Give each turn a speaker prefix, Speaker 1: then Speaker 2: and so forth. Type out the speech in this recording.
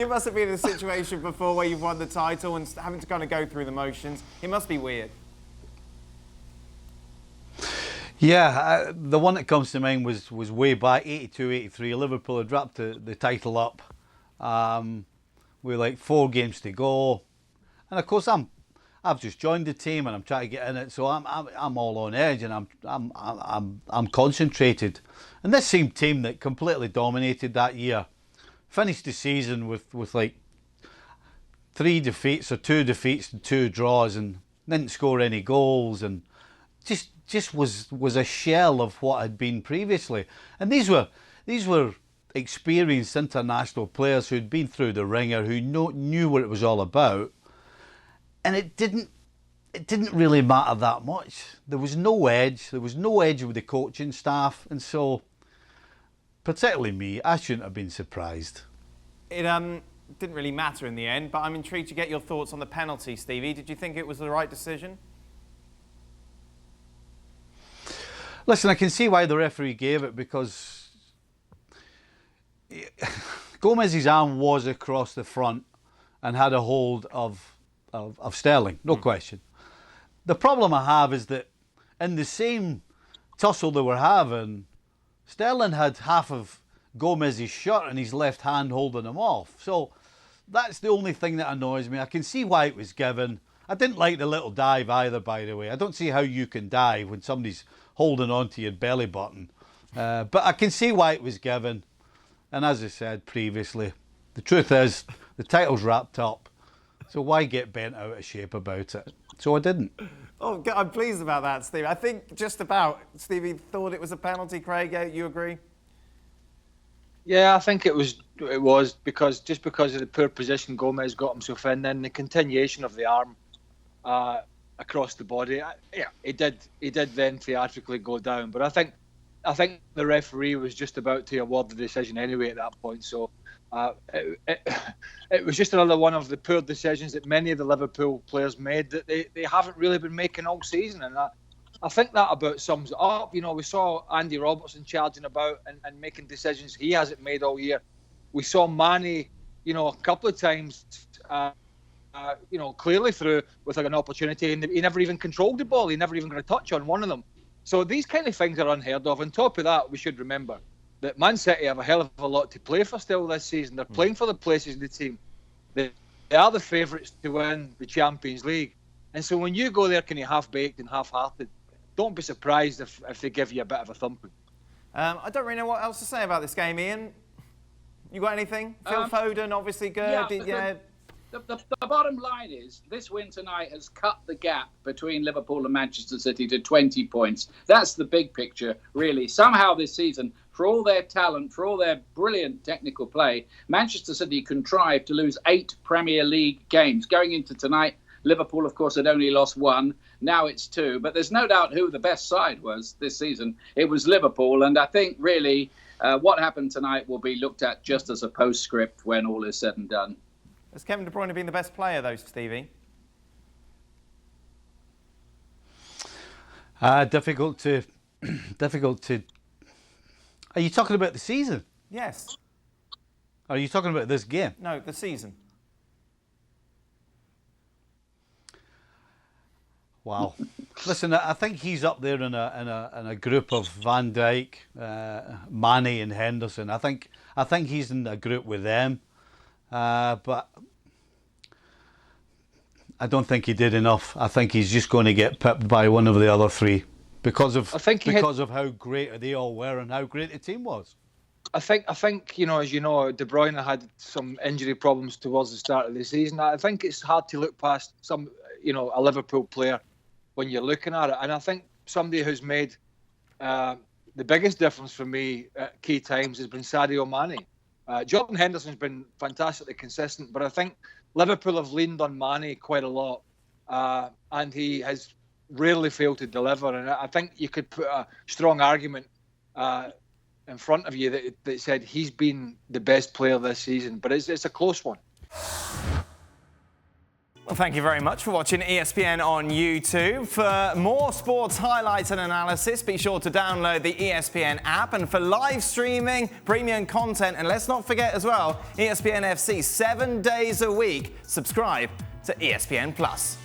Speaker 1: You must have been in a situation before where you've won the title and having to kind of go through the motions. It must be weird.
Speaker 2: Yeah, the one that comes to mind was way back, 82-83. Liverpool had wrapped the title up with like 4 games to go. And of course, I've just joined the team and I'm trying to get in it, so I'm all on edge and I'm concentrated. And this same team that completely dominated that year finished the season with like 3 defeats or 2 defeats and 2 draws, and didn't score any goals, and just was a shell of what had been previously. And these were experienced international players who'd been through the ringer, who knew what it was all about. And it didn't really matter that much. There was no edge. There was no edge with the coaching staff, and so, particularly me, I shouldn't have been surprised.
Speaker 1: It didn't really matter in the end, but I'm intrigued to get your thoughts on the penalty, Stevie. Did you think it was the right decision?
Speaker 2: Listen, I can see why the referee gave it, because Gomez's arm was across the front and had a hold of Sterling, no question. The problem I have is that in the same tussle they were having, Sterling had half of Gomez's shirt in his left hand holding him off. So that's the only thing that annoys me. I can see why it was given. I didn't like the little dive either, by the way. I don't see how you can dive when somebody's holding on to your belly button. But I can see why it was given. And as I said previously, the truth is the title's wrapped up. So why get bent out of shape about it? So I didn't.
Speaker 1: Oh, I'm pleased about that, Stevie. I think just about Stevie thought it was a penalty. Craig, you agree?
Speaker 3: Yeah, I think it was because of the poor position Gomez got himself in, then the continuation of the arm across the body. He did then theatrically go down, but I think the referee was just about to award the decision anyway at that point. So it was just another one of the poor decisions that many of the Liverpool players made that they haven't really been making all season, and I think that about sums it up. You know, we saw Andy Robertson charging about and making decisions he hasn't made all year. We saw Mane, a couple of times, clearly through with like an opportunity, and he never even controlled the ball. He never even got a touch on one of them. So these kind of things are unheard of. On top of that, we should remember that Man City have a hell of a lot to play for still this season. They're playing for the places in the team. They are the favourites to win the Champions League. And so when you go there kind of half-baked and half-hearted, don't be surprised if they give you a bit of a thumping.
Speaker 1: I don't really know what else to say about this game, Ian. You got anything? Phil Foden, obviously good.
Speaker 4: The bottom line is this win tonight has cut the gap between Liverpool and Manchester City to 20 points. That's the big picture, really. Somehow this season, for all their talent, for all their brilliant technical play, Manchester City contrived to lose 8 Premier League games. Going into tonight, Liverpool, of course, had only lost 1. Now it's 2. But there's no doubt who the best side was this season. It was Liverpool. And I think, really, what happened tonight will be looked at just as a postscript when all is said and done.
Speaker 1: Has Kevin De Bruyne been the best player, though, Stevie?
Speaker 2: Difficult to. Are you talking about the season?
Speaker 1: Yes.
Speaker 2: Are you talking about this game?
Speaker 1: No, the season.
Speaker 2: Wow. Listen, I think he's up there in a group of Van Dijk, Mane, and Henderson. I think he's in a group with them. But I don't think he did enough. I think he's just going to get pipped by one of the other 3 because of how great they all were and how great the team was.
Speaker 3: I think as you know, De Bruyne had some injury problems towards the start of the season. I think it's hard to look past a Liverpool player when you're looking at it. And I think somebody who's made the biggest difference for me at key times has been Sadio Mane. Jordan Henderson's been fantastically consistent, but I think Liverpool have leaned on Mane quite a lot, and he has rarely failed to deliver. And I think you could put a strong argument in front of you that said he's been the best player this season, but it's a close one.
Speaker 1: Well, thank you very much for watching ESPN on YouTube. For more sports highlights and analysis, be sure to download the ESPN app. And for live streaming, premium content, and let's not forget as well, ESPN FC 7 days a week. Subscribe to ESPN Plus.